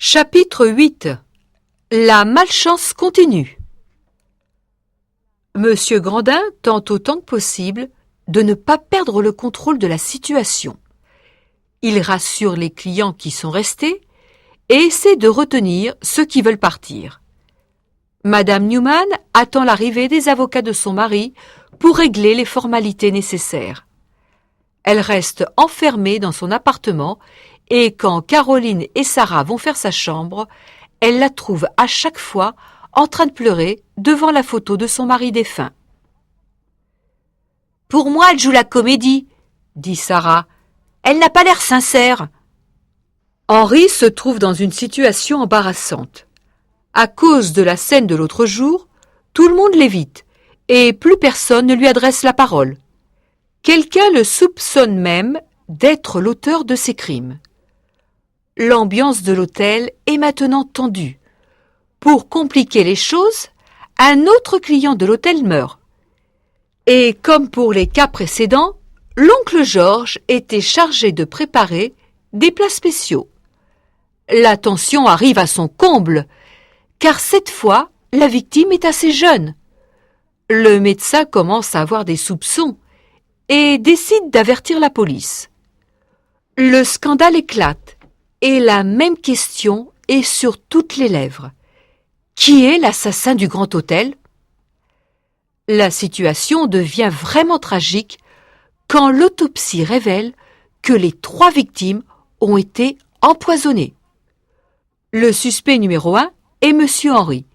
Chapitre 8. La malchance continue. Monsieur Grandin tente autant que possible de ne pas perdre le contrôle de la situation. Il rassure les clients qui sont restés et essaie de retenir ceux qui veulent partir. Madame Newman attend l'arrivée des avocats de son mari pour régler les formalités nécessaires. Elle reste enfermée dans son appartement et quand Caroline et Sarah vont faire sa chambre, elle la trouve à chaque fois en train de pleurer devant la photo de son mari défunt. « Pour moi, elle joue la comédie, » dit Sarah. « Elle n'a pas l'air sincère. » Henri se trouve dans une situation embarrassante. À cause de la scène de l'autre jour, tout le monde l'évite et plus personne ne lui adresse la parole. Quelqu'un le soupçonne même d'être l'auteur de ces crimes. L'ambiance de l'hôtel est maintenant tendue. Pour compliquer les choses, un autre client de l'hôtel meurt. Et comme pour les cas précédents, l'oncle Georges était chargé de préparer des plats spéciaux. La tension arrive à son comble, car cette fois, la victime est assez jeune. Le médecin commence à avoir des soupçons et décide d'avertir la police. Le scandale éclate et la même question est sur toutes les lèvres. Qui est l'assassin du Grand Hôtel ? La situation devient vraiment tragique quand l'autopsie révèle que les 3 victimes ont été empoisonnées. Le suspect numéro 1 est Monsieur Henri.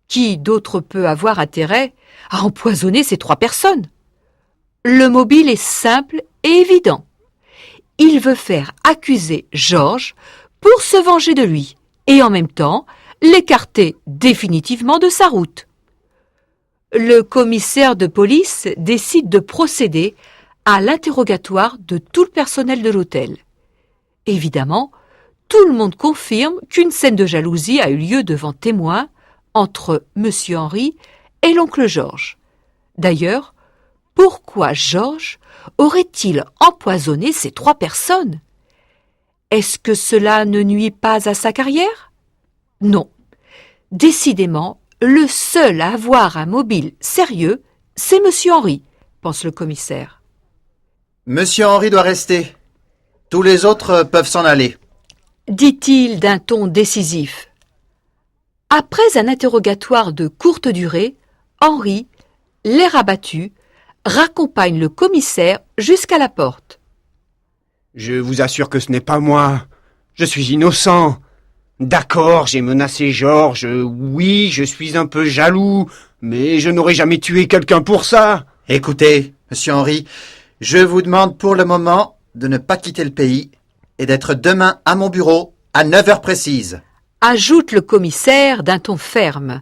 Qui d'autre peut avoir intérêt à empoisonner ces 3 personnes ? Le mobile est simple et évident. Il veut faire accuser Georges pour se venger de lui et en même temps l'écarter définitivement de sa route. Le commissaire de police décide de procéder à l'interrogatoire de tout le personnel de l'hôtel. Évidemment, tout le monde confirme qu'une scène de jalousie a eu lieu devant témoins entre Monsieur Henri et l'oncle Georges. D'ailleurs, pourquoi Georges aurait-il empoisonné ces 3 personnes ? Est-ce que cela ne nuit pas à sa carrière ? Non. Décidément, le seul à avoir un mobile sérieux, c'est Monsieur Henri, pense le commissaire. Monsieur Henri doit rester. Tous les autres peuvent s'en aller, dit-il d'un ton décisif. Après un interrogatoire de courte durée, Henri, l'air abattu, raccompagne le commissaire jusqu'à la porte. « Je vous assure que ce n'est pas moi. Je suis innocent. D'accord, j'ai menacé Georges. Oui, je suis un peu jaloux, mais je n'aurais jamais tué quelqu'un pour ça. » Écoutez, monsieur Henri, je vous demande pour le moment de ne pas quitter le pays et d'être demain à mon bureau à 9h précises, ajoute le commissaire d'un ton ferme.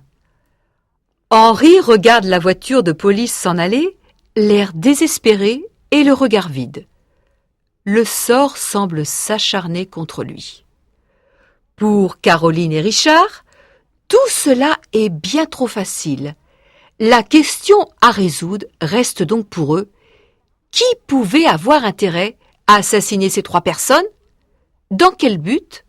Henri regarde la voiture de police s'en aller, l'air désespéré et le regard vide. Le sort semble s'acharner contre lui. Pour Caroline et Richard, tout cela est bien trop facile. La question à résoudre reste donc pour eux. Qui pouvait avoir intérêt à assassiner ces 3 personnes ? Dans quel but ?